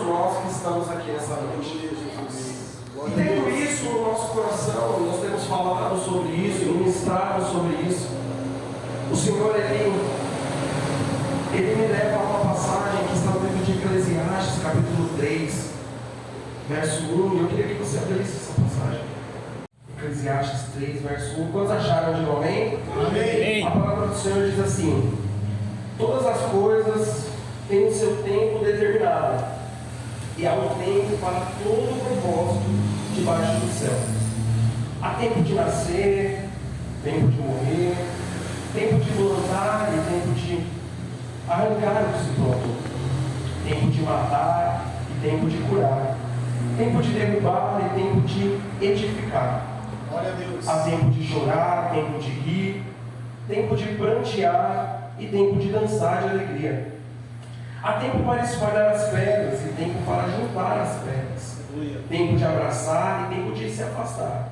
nós que estamos aqui nessa noite. E tendo isso no nosso coração, nós temos falado sobre isso, ministrado sobre isso. O Senhor, Ele me leva a uma passagem que está no livro de Eclesiastes, capítulo 3, verso 1. E eu queria que você abrisse essa passagem. Eclesiastes 3, verso 1. Quantos acharam de amém? Amém. A palavra do Senhor diz assim: todas as coisas têm o seu tempo determinado, e há um tempo para todo o propósito debaixo do céu. Há tempo de nascer, tempo de morrer, tempo de plantar e tempo de arrancar o que se plantou, tempo de matar e tempo de curar, tempo de derrubar e tempo de edificar. Glória a Deus. Há tempo de chorar, tempo de rir, tempo de prantear e tempo de dançar de alegria. Há tempo para espalhar as pedras e tempo para juntar as pedras. Tempo de abraçar e tempo de se afastar.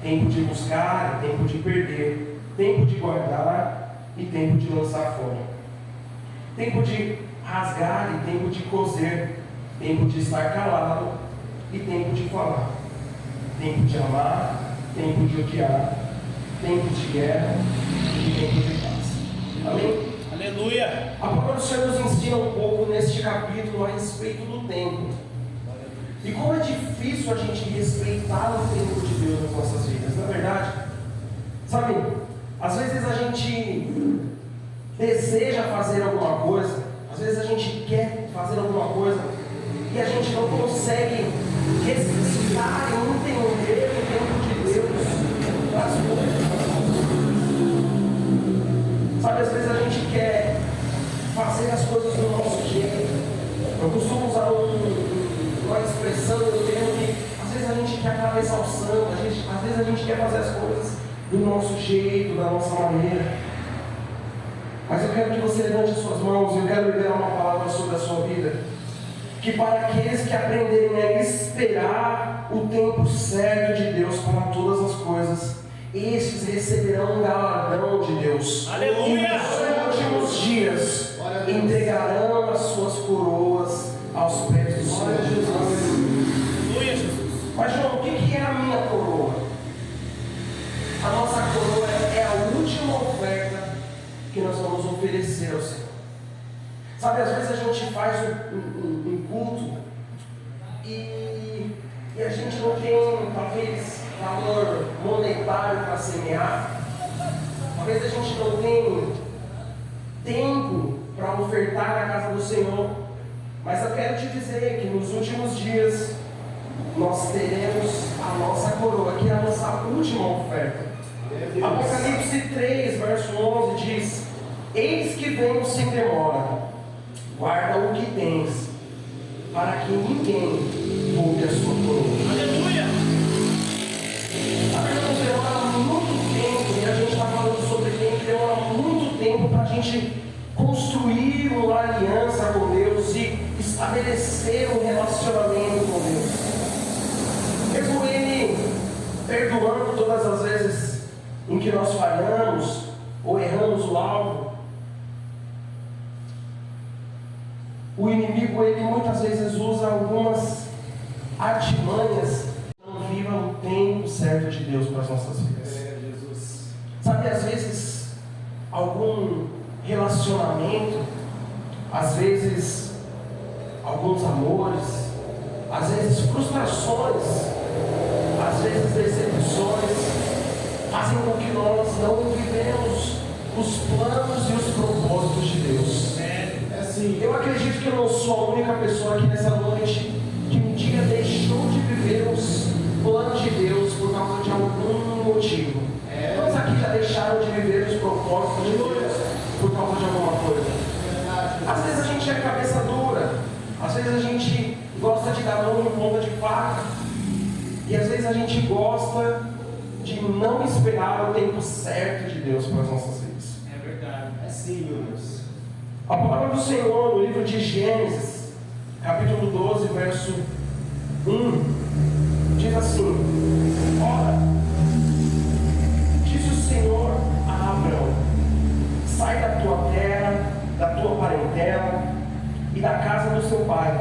Tempo de buscar e tempo de perder. Tempo de guardar e tempo de lançar fora. Tempo de rasgar e tempo de coser. Tempo de estar calado e tempo de falar. Tempo de amar, tempo de odiar. Tempo de guerra e tempo de paz. Amém? Aleluia. A palavra do Senhor nos ensina um pouco neste capítulo a respeito do tempo. E como é difícil a gente respeitar o tempo de Deus nas nossas vidas, não é verdade? Sabe, às vezes a gente deseja fazer alguma coisa, às vezes a gente quer fazer alguma coisa e a gente não consegue respeitar e entender o tempo de Deus para as coisas. Sabe, às vezes a gente quer fazer as coisas do nosso jeito. Eu costumo usar uma expressão, eu tenho que, às vezes a gente quer a exaustão, às vezes a gente quer fazer as coisas do nosso jeito, da nossa maneira. Mas eu quero que você levante as suas mãos e eu quero liberar uma palavra sobre a sua vida. Que para aqueles que aprenderem a esperar o tempo certo de Deus para todas as coisas, estes receberão um galardão de Deus. Aleluia! E nos últimos dias entregarão as suas coroas aos pés do Senhor Jesus. Aleluia, Jesus. Mas João, o que é a minha coroa? A nossa coroa é a última oferta que nós vamos oferecer ao Senhor. Sabe, às vezes a gente faz um culto e a gente não tem, talvez, valor monetário para semear. Talvez a gente não tenha tempo para ofertar na casa do Senhor. Mas eu quero te dizer que nos últimos dias nós teremos a nossa coroa, que é a nossa última oferta. Apocalipse 3, verso 11 diz: eis que venho sem demora, guarda o que tens, para que ninguém roube a sua coroa. Aleluia. Demora muito tempo, e a gente está falando sobre tempo, demora muito tempo para a gente construir uma aliança com Deus e estabelecer um relacionamento com Deus. Mesmo Ele perdoando todas as vezes em que nós falhamos ou erramos o alvo, o inimigo, ele muitas vezes usa algumas artimanhas. Não viva o tempo certo de Deus para as nossas vidas. Sabe, às vezes algum relacionamento, às vezes alguns amores, às vezes frustrações, às vezes decepções fazem com que nós não vivemos os planos e os propósitos de Deus. Eu acredito que eu não sou a única pessoa aqui nessa noite que um dia deixou de viver os planos de Deus por causa de algum motivo. Todos aqui já deixaram de viver os propósitos de Deus por causa de alguma coisa. Às vezes a gente é cabeça dura, às vezes a gente gosta de dar mão em ponta de faca, e às vezes a gente gosta de não esperar o tempo certo de Deus para as nossas vidas. É verdade. É sim, meu Deus. A palavra do Senhor no livro de Gênesis, capítulo 12, verso 1, diz assim: ora, disse o Senhor a Abraão: sai da tua terra, da tua parentela e da casa do seu pai,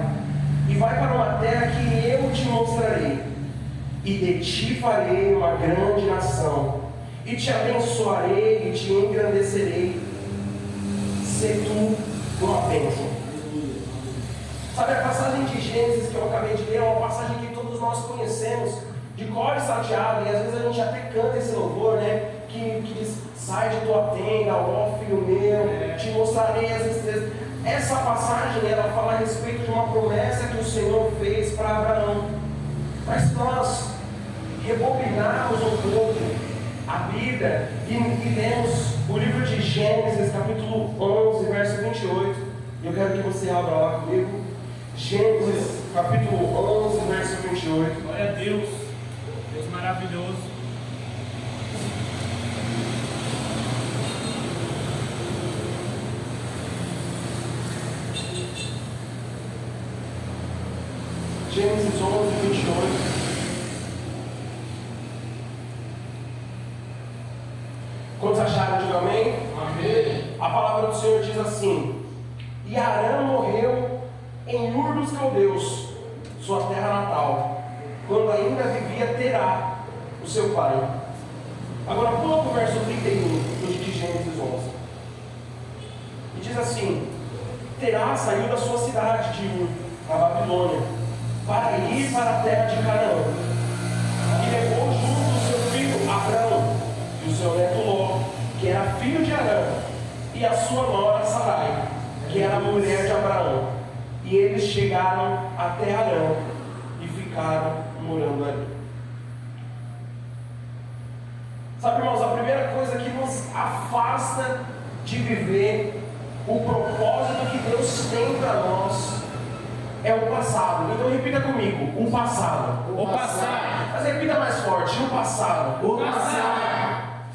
e vai para uma terra que eu te mostrarei, e de ti farei uma grande nação, e te abençoarei e te engrandecerei, se tu uma bênção. Sabe, a passagem de Gênesis que eu acabei de ler é uma passagem que todos nós conhecemos, de cor e salteado, e às vezes a gente até canta esse louvor, né? Que diz: sai de tua tenda, ó filho meu, te mostrarei as estrelas. Essa passagem, ela fala a respeito de uma promessa que o Senhor fez para Abraão. Mas se nós rebobinarmos um pouco a Bíblia e lemos o livro de Gênesis, capítulo 11, verso 28, eu quero que você abra lá comigo. Gênesis, capítulo 11, verso 28. Glória a Deus, Deus maravilhoso. Gênesis 11, 28. Quantos acharam? Digam amém? Amém. A palavra do Senhor diz assim: e Arã morreu em Ur dos Caldeus, sua terra natal, quando ainda vivia Terá, o seu pai. Agora pula para o verso 31 de Gênesis 11. E diz assim: Terá saiu da sua cidade de Ur, na Babilônia, para ir para a terra de Canaã, e levou junto o seu filho Abrão e o seu neto Ló, que era filho de Arã, e a sua nora Sarai, que era a mulher de Abraão. E eles chegaram até Arã e ficaram morando ali. Sabe, irmãos, a primeira coisa que nos afasta de viver o propósito que Deus tem para nós é o passado. Então repita comigo: o passado. O passado. Mas repita mais forte: o passado. O passado.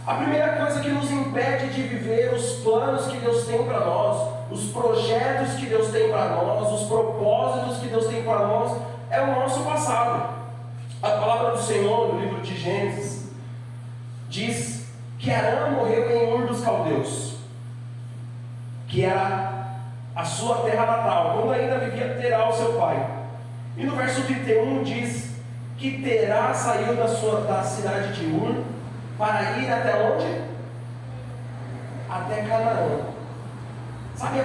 A primeira coisa que nos impede de viver os planos que Deus tem para nós, os projetos que Deus tem para nós, os propósitos que Deus tem para nós, é o nosso passado. A palavra do Senhor, no livro de Gênesis, diz que Arã morreu em Ur dos Caldeus, que era a sua terra natal, quando ainda vivia Terá, o seu pai. E no verso 31 diz que Terá saiu da cidade de Ur para ir até onde? Até Canaã. Sabe,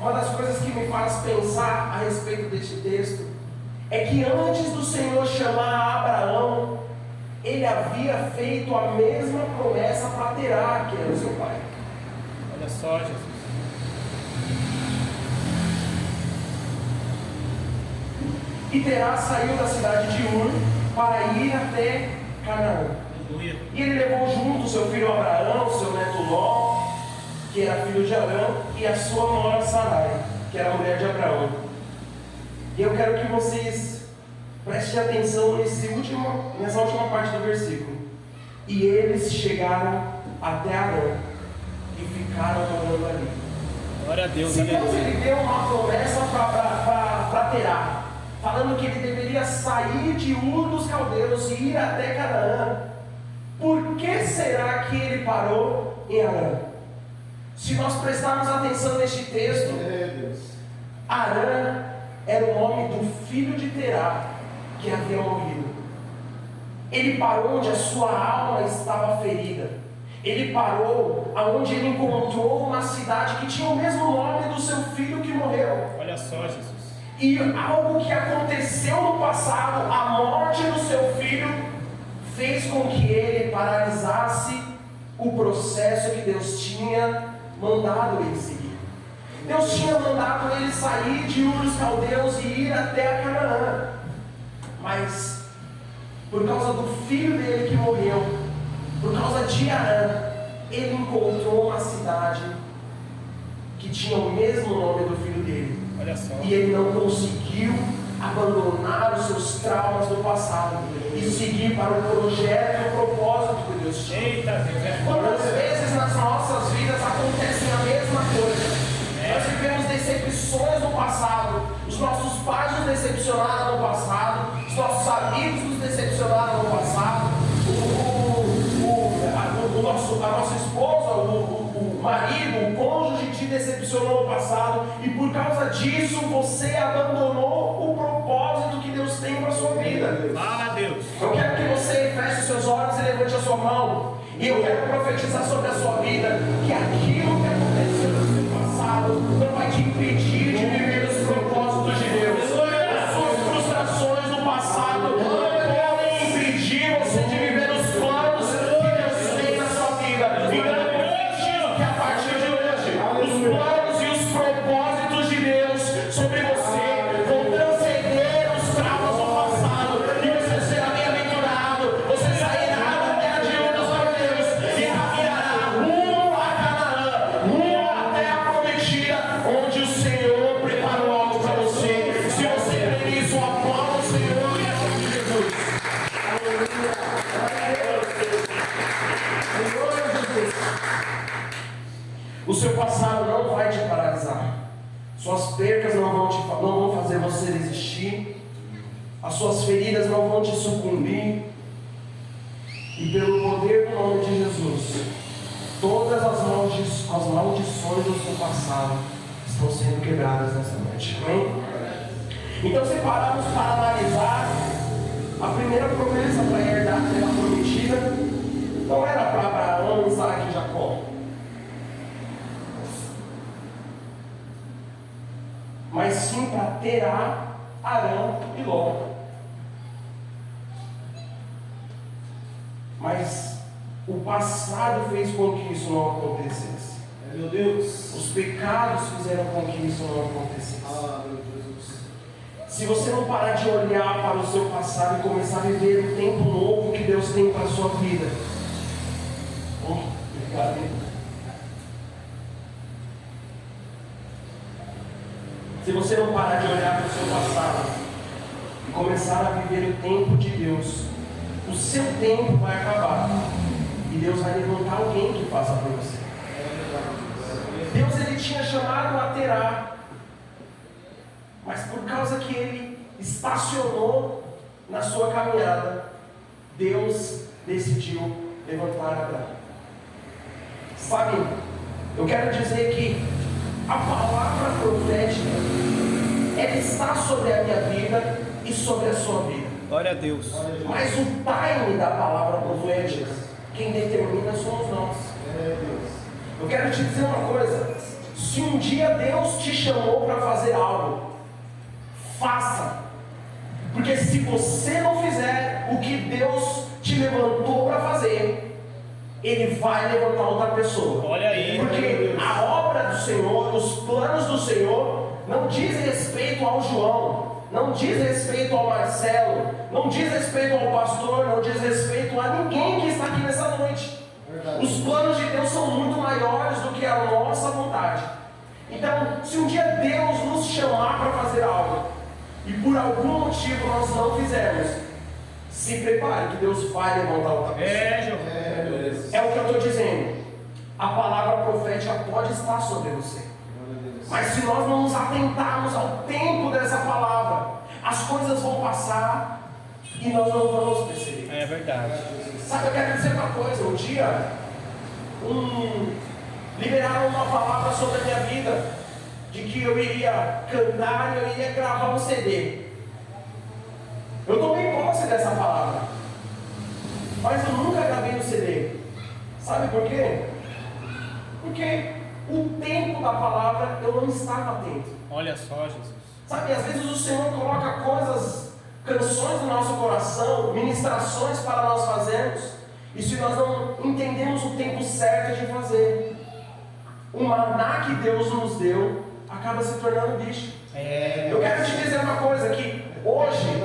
uma das coisas que me faz pensar a respeito deste texto é que antes do Senhor chamar Abraão, ele havia feito a mesma promessa para Terá, que era o seu pai. Olha só, Jesus. E Terá saiu da cidade de Ur para ir até Canaã. Aleluia. E ele levou junto o seu filho Abraão, o seu neto Ló, que era filho de Arã, e a sua nora Sarai, que era a mulher de Abraão. E eu quero que vocês prestem atenção nessa última parte do versículo. E eles chegaram até Arã e ficaram morando ali. Glória a Deus. Se Deus ele deu uma promessa para Terá, falando que ele deveria sair de Ur dos Caldeus e ir até Canaã, por que será que ele parou em Arã? Se nós prestarmos atenção neste texto, Arã era o nome do filho de Terá que havia morrido. Ele parou onde a sua alma estava ferida. Ele parou aonde ele encontrou uma cidade que tinha o mesmo nome do seu filho que morreu. Olha só, Jesus. E algo que aconteceu no passado, a morte do seu filho, fez com que ele paralisasse o processo que Deus tinha mandado ele seguir. Deus tinha mandado ele sair de Ur dos Caldeus e ir até a Canaã. Mas, por causa do filho dele que morreu, por causa de Arã, ele encontrou uma cidade que tinha o mesmo nome do filho dele. Olha só. E ele não conseguiu abandonar os seus traumas do passado e seguir para o projeto e o propósito que Deus tinha. Eita Deus. Quantas vezes nas nossas vidas acontecem a mesma coisa? Nós vivemos decepções no passado, os nossos pais nos decepcionaram no passado, os nossos amigos nos decepcionaram no passado, a nossa esposa, o marido, o cônjuge te decepcionou no passado, e por causa disso você abandonou o propósito que Deus tem para a sua vida. Fala a Deus. Eu quero que você feche os seus olhos e levante a sua mão, e eu quero profetizar sobre a sua vida que aquilo que aconteceu no seu passado não vai te impedir de viver os propósitos de Deus. As suas frustrações no passado não podem impedir você de viver os planos que Deus tem na sua vida. Então eu profetizo que a partir de hoje os planos e os propósitos de Deus sobre você vão transcender os traumas do passado, e você será bem-aventurado. Você sairá da terra de Ur dos Caldeus e caminhará rumo a Canaã, rumo à terra prometida, onde o Senhor preparou algo para você. Se você crê nisso, aplauda o Senhor em nome de Jesus. Senhor Jesus, o seu passado não vai te paralisar. Suas percas não vão fazer você desistir. As suas feridas não vão te sucumbir. E pelo poder do nome de Jesus, todas as maldições do seu passado estão sendo quebradas nessa noite. Amém? Então separamos para analisar a primeira promessa para herdar a terra prometida. Não era para Abraão, Isaac e Jacó, mas sim para Terá, Arão e Ló. Mas o passado fez com que isso não acontecesse. Meu Deus. Os pecados fizeram com que isso não acontecesse. Meu Jesus. Se você não parar de olhar para o seu passado e começar a viver o tempo novo que Deus tem para a sua vida. Obrigado. Se você não parar de olhar para o seu passado e começar a viver o tempo de Deus, o seu tempo vai acabar e Deus vai levantar alguém que faça por você. Deus, ele tinha chamado a Terá, mas por causa que ele estacionou na sua caminhada, Deus decidiu levantar Abraão. Sabe, eu quero dizer que a palavra profética, ela está sobre a minha vida e sobre a sua vida. Glória a Deus. Mas o time da palavra profética, quem determina somos nós. Eu quero te dizer uma coisa: se um dia Deus te chamou para fazer algo, faça. Porque se você não fizer o que Deus te levantou para fazer, Ele vai levantar outra pessoa. Olha aí. Porque a obra do Senhor, os planos do Senhor, não diz respeito ao João, não diz respeito ao Marcelo, não diz respeito ao pastor, não diz respeito a ninguém que está aqui nessa noite. Os planos de Deus são muito maiores do que a nossa vontade. Então, se um dia Deus nos chamar para fazer algo, e por algum motivo nós não fizermos, se prepare que Deus vai levantar outra pessoa. É o que eu estou dizendo. A palavra profética pode estar sobre você, mas se nós não nos atentarmos ao tempo dessa palavra, as coisas vão passar e nós não vamos perceber. É verdade. Sabe, eu quero dizer uma coisa. Um dia liberaram uma palavra sobre a minha vida, de que eu iria cantar e eu iria gravar um CD. Eu tomei posse dessa palavra, mas eu nunca gravei um CD. Sabe por quê? Porque o tempo da palavra eu não estava atento. Olha só, Jesus. Sabe, às vezes o Senhor coloca coisas, canções no nosso coração, ministrações para nós fazermos, e se nós não entendemos o tempo certo de fazer, o maná que Deus nos deu acaba se tornando bicho. Eu quero te dizer uma coisa, que hoje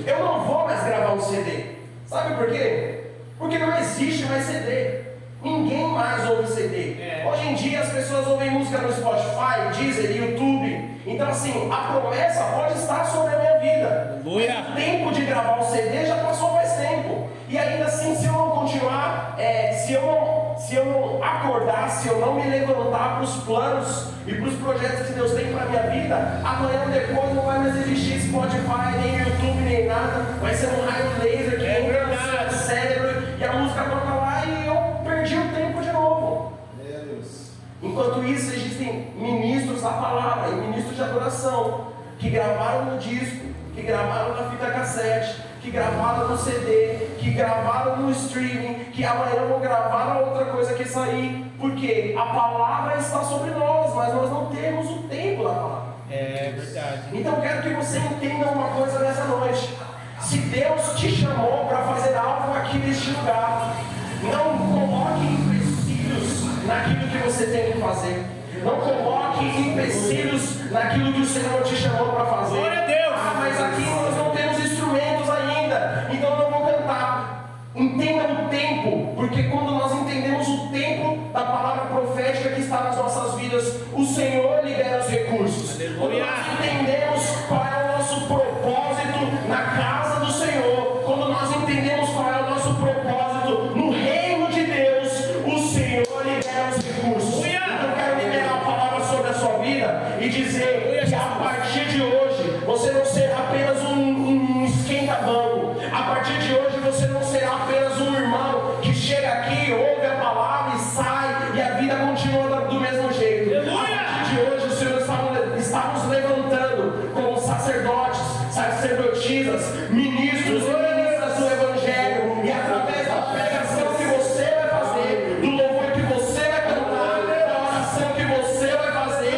eu não vou mais gravar um CD. Sabe por quê? Porque não existe mais CD. Ninguém mais ouve CD. Hoje em dia as pessoas ouvem música no Spotify, Deezer, YouTube. Então assim, a promessa pode estar sobre a minha vida. O tempo de gravar o CD já passou faz tempo. E ainda assim, se eu não continuar, se eu não acordar, se eu não me levantar para os planos e para os projetos que Deus tem para a minha vida, amanhã ou depois não vai mais existir Spotify, nem YouTube, nem nada. Vai ser um raio laser que entra no seu cérebro e a música toca lá e eu perdi o tempo de novo. Enquanto isso, existem ministros da palavra e ministros de adoração que gravaram no disco, que gravaram na fita cassete, que gravaram no CD, que gravaram no streaming, que amanhã vão gravar a outra coisa que sair, porque a palavra está sobre nós, mas nós não temos o tempo da palavra. É verdade. Então eu quero que você entenda uma coisa nessa noite. Se Deus te chamou para fazer algo aqui neste lugar, não coloque empecilhos naquilo que você tem que fazer. Não coloque empecilhos naquilo que o Senhor te chamou para fazer. Glória a Deus! Ah, mas aqui nós não temos instrumentos ainda, então eu não vou cantar. Entenda o tempo, porque quando nós entendemos o tempo da palavra profética que está nas nossas vidas, o Senhor libera os recursos. Quando nós entendemos qual é o nosso propósito na casa do Senhor, quando nós entendemos qual é o nosso propósito no reino de Deus, o Senhor libera os recursos. Então eu quero liberar a palavra sobre a sua vida e dizer que a partir de hoje você não será apenas um esquenta-banco. A partir de hoje você não será apenas um irmão que chega aqui, ouve a palavra e sai e a vida continua do mesmo jeito. A partir de hoje o Senhor está nos levantando como sacerdotes, sacerdotisas, ministros e ministras do Evangelho, e através da pregação que você vai fazer, do louvor que você vai cantar, da oração que você vai fazer,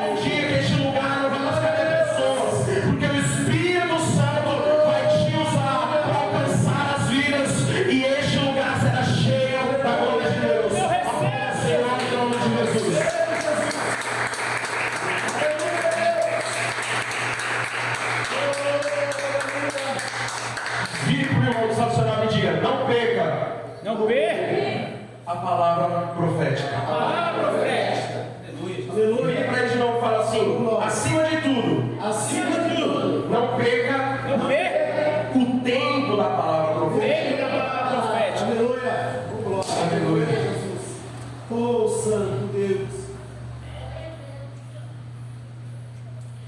um dia que este lugar não vai mais caber pessoas, porque o Espírito Santo vai te usar para alcançar as vidas, e este lugar será cheio da glória de Deus. Senhor, em nome de Jesus. Vire para o irmão que está do seu lado e diga: não perca Não perca a palavra profética. a palavra profética. Aleluia. Vire para ele de novo e fala assim: acima de tudo, Acima de tudo, não perca não perca o tempo da palavra o profética. tempo da palavra profética. Aleluia. Aleluia. Oh, Santo Deus.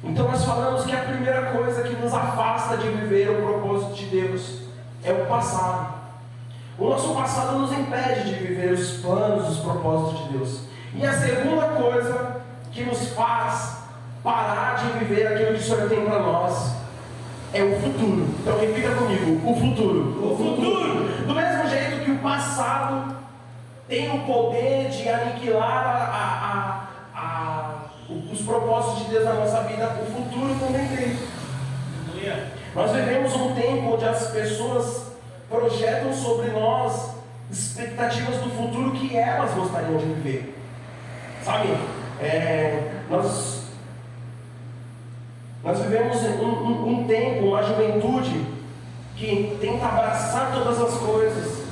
Então nós falamos que a primeira coisa que nos afasta de viver o propósito de Deus é o passado. O nosso passado nos impede de viver os planos, os propósitos de Deus. E a segunda coisa que nos faz parar de viver aquilo que o Senhor tem para nós é o futuro. Então repita comigo: o futuro. O futuro. Do mesmo jeito que o passado tem o poder de aniquilar os propósitos de Deus na nossa vida, o futuro também tem. Aleluia. Nós vivemos um tempo onde as pessoas projetam sobre nós expectativas do futuro que elas gostariam de viver. Sabe? Nós vivemos um tempo, uma juventude que tenta abraçar todas as coisas,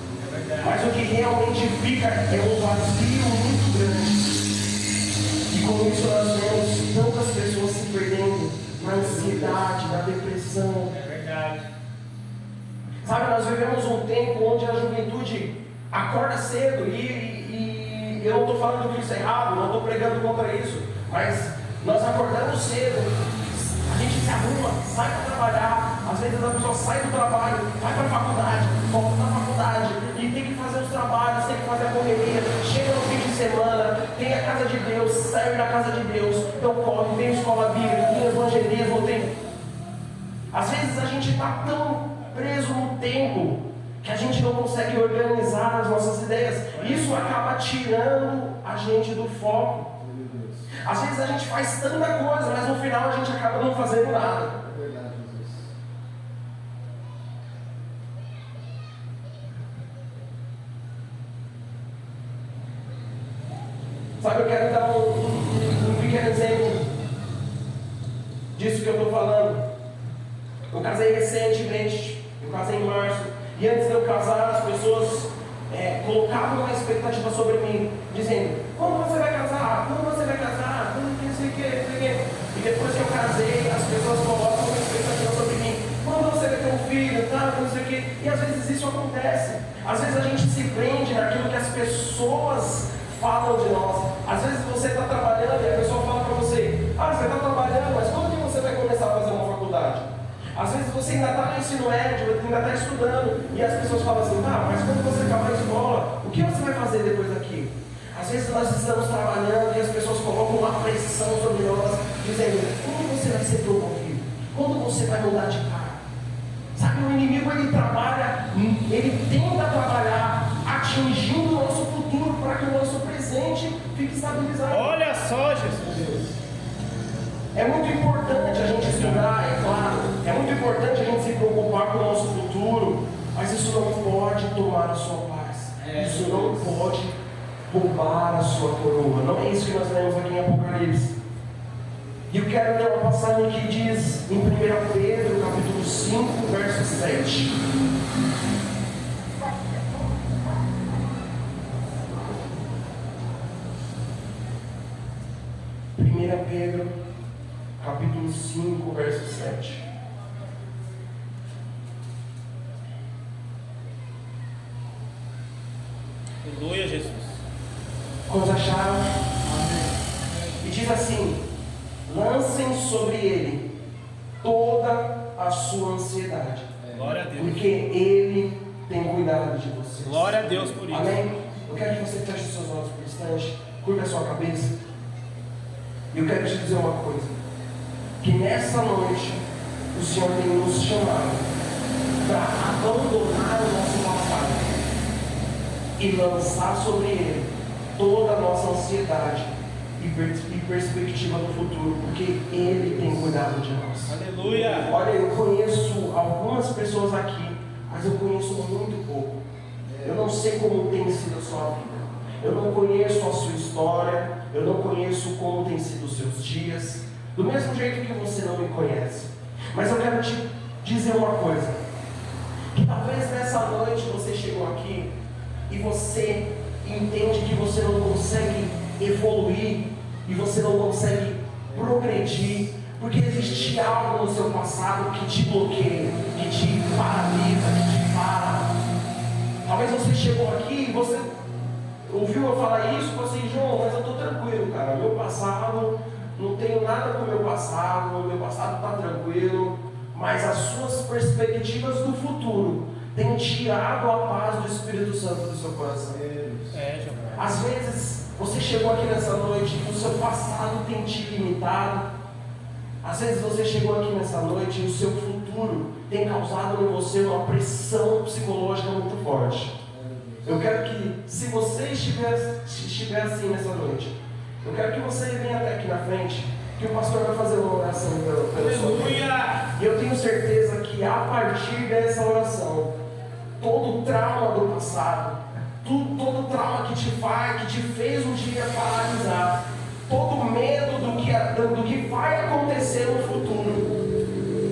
mas o que realmente fica é um vazio muito grande. E com isso nós vemos tantas pessoas se perdendo na ansiedade, na depressão. É verdade. Sabe, nós vivemos um tempo onde a juventude acorda cedo e eu não estou falando que isso é errado, não estou pregando contra isso, mas nós acordamos cedo, a gente se arruma, sai para trabalhar, às vezes a pessoa sai do trabalho, vai para a faculdade, volta da faculdade e tem que fazer os trabalhos, tem que fazer a correria, chega no fim de semana, tem a casa de Deus, serve na casa de Deus, então corre, tem escola bíblica, tem evangelismo, tem... Às vezes a gente está tão preso no tempo que a gente não consegue organizar as nossas ideias. Isso acaba tirando a gente do foco. Às vezes a gente faz tanta coisa, mas no final a gente acaba não fazendo nada. É verdade, Jesus. Sabe, eu quero dar um pequeno exemplo disso que eu estou falando. Eu casei recentemente, eu casei em março, e antes de eu casar, as pessoas colocavam uma expectativa sobre mim, dizendo: quando você vai casar? Quando você vai casar? Não sei o que, não sei o que. E depois que eu casei, as pessoas colocam uma expectativa sobre mim: quando você vai ter um filho, tá? Não sei o que. E às vezes isso acontece. Às vezes a gente se prende naquilo que as pessoas falam de nós. Às vezes você está trabalhando e a pessoa fala para você: ah, você está trabalhando, mas quando que você vai começar a fazer uma faculdade? Às vezes você ainda está no ensino médio, ainda está estudando, e as pessoas falam assim: ah, mas quando você acabar a escola, o que você vai fazer depois daqui? Às Às vezes nós estamos trabalhando e as pessoas colocam uma pressão sobre nós, dizendo: quando você vai ser promovido? Quando você vai mudar de cargo? Sabe, o inimigo ele trabalha, ele tenta trabalhar atingindo o nosso futuro para que o nosso presente fique estabilizado. Olha só, Jesus. É muito importante a gente estudar, é claro. É muito importante a gente se preocupar com o nosso futuro, mas isso não pode tomar a sua paz. Isso não pode roubar a sua coroa. Não é isso que nós lemos aqui em Apocalipse. E eu quero ler uma passagem que diz em 1 Pedro, capítulo 5, verso 7. Pedro, capítulo 5, verso 7. Aleluia, Jesus. Quantos acharam? E diz assim: lancem sobre ele toda a sua ansiedade. Glória a Deus. Porque ele tem cuidado de vocês. Glória a Deus por isso. Amém? Eu quero que você feche os seus olhos por um instante, curva a sua cabeça. E eu quero te dizer uma coisa: que nessa noite o Senhor tem nos chamado para abandonar o nosso passado e lançar sobre ele toda a nossa ansiedade e perspectiva do futuro, porque ele tem cuidado de nós. Aleluia. Olha, eu conheço algumas pessoas aqui, mas eu conheço muito pouco. Eu não sei como tem sido a sua vida. Eu não conheço a sua história. Eu não conheço como tem sido os seus dias. Do mesmo jeito que você não me conhece. Mas eu quero te dizer uma coisa: que talvez nessa noite você chegou aqui e você entende que você não consegue evoluir e você não consegue progredir, porque existe algo no seu passado que te bloqueia, que te paralisa, que te para. Talvez você chegou aqui e você ouviu eu falar isso e falou assim: João, mas eu estou tranquilo, cara. Meu passado, não tenho nada com o meu passado está tranquilo. Mas as suas perspectivas do futuro têm tirado a paz do Espírito Santo do seu coração. João. Às vezes você chegou aqui nessa noite e o seu passado tem te limitado. Às vezes você chegou aqui nessa noite e o seu futuro tem causado em você uma pressão psicológica muito forte. Eu quero que, se você estiver assim nessa noite, eu quero que você venha até aqui na frente, que o pastor vai fazer uma oração pela sua vida. Aleluia. E eu tenho certeza que a partir dessa oração, todo o trauma do passado, todo o trauma que te fez um dia paralisar, todo o medo do que vai acontecer no futuro,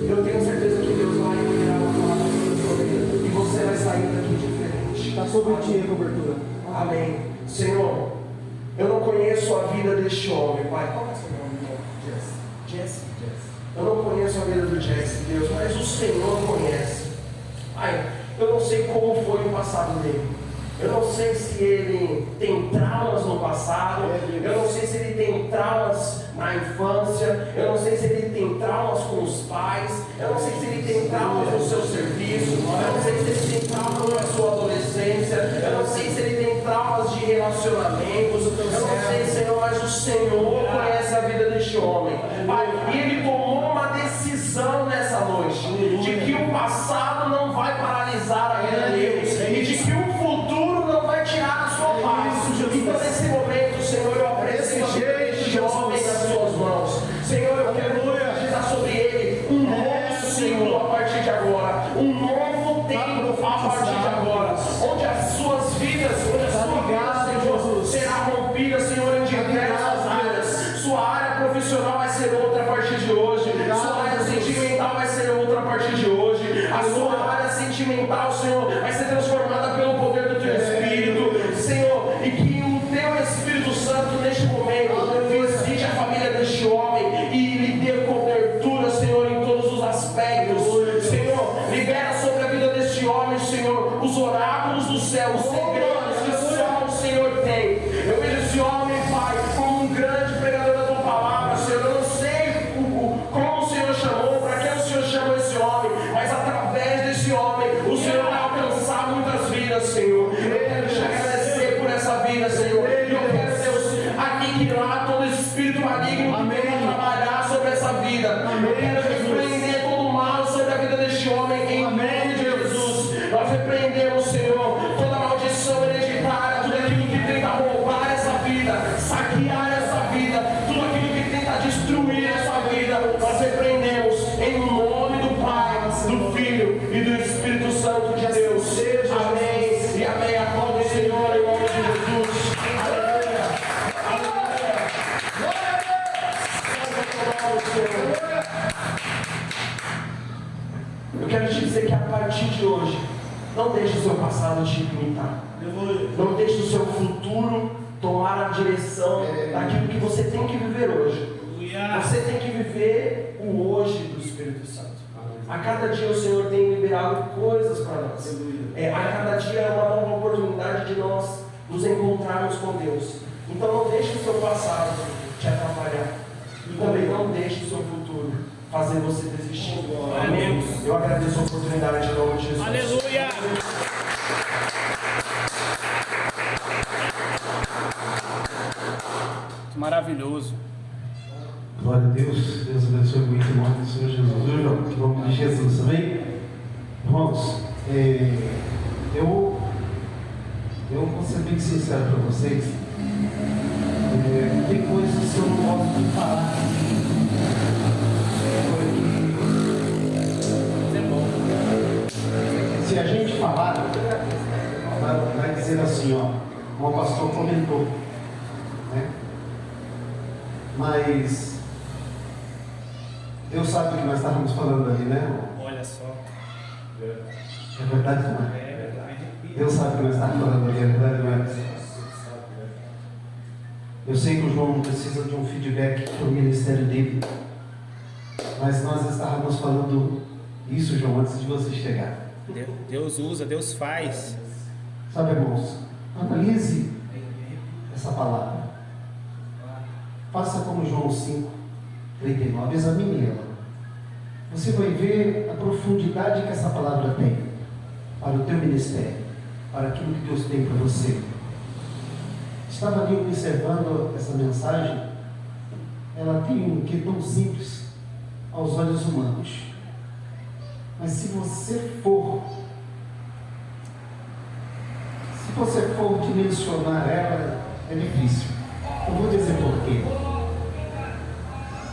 eu tenho certeza que Deus vai liberar uma palavra sobre a sua vida e você vai sair daqui diferente. Está sobre ti a cobertura. Amém. Senhor, eu não conheço a vida deste homem, Pai. Qual é o seu nome, irmão? Jesse. Eu não conheço a vida do Jesse, Deus, mas o Senhor conhece. Pai, eu não sei como foi o passado dele. Eu não sei se ele tem traumas no passado. Eu não sei se ele tem traumas na infância. Eu não sei se ele tem traumas com os pais. Eu não sei se ele tem traumas no seu serviço. Eu não sei se ele tem traumas na sua adolescência. Eu não sei se ele tem traumas de relacionamentos. Eu não sei, Senhor, mas o Senhor conhece a vida deste homem. Pai, e ele tomou uma decisão nessa noite de que o passado não vai paralisar a vida dele e de que o futuro não vai tirar a sua paz. Então nesse momento, Senhor, eu apresento este homem nas suas mãos. Senhor, eu quero profetizar sobre ele um novo ciclo a partir de agora, um novo tempo a partir de agora, onde as suas vidas, Senhor, será rompida, Senhor, em diversas áreas. Sua área profissional vai ser outra a partir de hoje. Sua área sentimental vai ser outra a partir de hoje. A sua área sentimental, Senhor, vai ser transformada pelo poder do teu Espírito, Senhor, e que o teu Espírito Santo neste momento visite a família deste homem e lhe dê cobertura, Senhor, em todos os aspectos. Senhor, libera sobre a vida deste homem, Senhor, os oráculos do céu, os segredos que só o Senhor tem. Eu vejo esse homem, Pai, como um grande pregador da tua palavra, Senhor. Eu não sei como o Senhor chamou, para que o Senhor chamou esse homem, mas através desse homem, o Senhor vai alcançar espírito maligno que venha trabalhar sobre essa vida. Eu quero repreender todo o mal sobre a vida deste homem, em nome de Jesus. Nós repreendemos, Senhor, toda maldição hereditária, tudo aquilo que tenta roubar essa vida, saquear essa vida, tudo aquilo que tenta destruir essa vida, nós repreendemos em nome do Pai, do Filho e do Espírito Santo de Deus. Amém e amém. Aplauda o Senhor em nome de Jesus. Aleluia. Aleluia. Eu quero te dizer que a partir de hoje, não deixe o seu passado te limitar. Não deixe o seu futuro tomar a direção daquilo que você tem que viver hoje. Você tem que viver o hoje do Espírito Santo. A cada dia o Senhor tem liberado coisas para nós. A cada dia é uma nova oportunidade de nós nos encontrarmos com Deus. Então não deixe o seu passado te atrapalhar. E também não deixe o seu futuro fazer você desistir. Amém? Eu agradeço a oportunidade em nome de Jesus. Aleluia! Maravilhoso. Glória a Deus. Deus abençoe muito em nome do Senhor Jesus. Viu, João? Em nome de Jesus, amém? Irmãos, eu vou ser bem sincero para vocês. Tem coisas que eu não gosto de falar. Se a gente falar, vai dizer assim, ó, como o pastor comentou, né? Mas Deus sabe o que nós estávamos falando ali, né? Olha só. É verdade, não é? É verdade. Deus sabe o que nós estávamos falando ali, é verdade, não é? Eu sei que o João precisa de um feedback para o ministério dele, mas nós estávamos falando isso, João, antes de você chegar. Deus usa, Deus faz. Sabe, irmãos, analise essa palavra. Faça como João 5:39, examine ela. Você vai ver a profundidade que essa palavra tem para o teu ministério, para aquilo que Deus tem para você. Estava ali observando essa mensagem. Ela tem um que tão simples aos olhos humanos, mas se você for dimensionar ela, é difícil. Eu vou dizer por quê.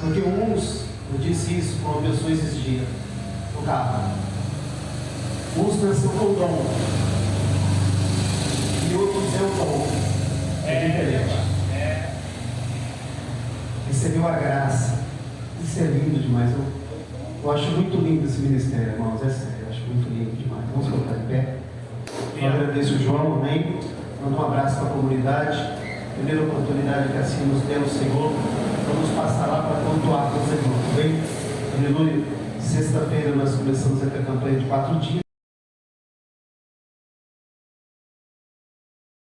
Porque uns, eu disse isso para uma pessoa esses dias no carro, uns nasceu com o dom e outros é o dom. É diferente. Recebeu a graça. Isso é lindo demais. Eu acho muito lindo esse ministério, irmãos. É sério, eu acho muito lindo demais. Vamos colocar de pé. Eu agradeço o João, amém. Mando um abraço para a comunidade. Primeira oportunidade que assim nos deu o Senhor. Vamos passar lá para pontuar com os irmãos, bem? Aleluia. Sexta-feira nós começamos a ter a campanha de 4 dias.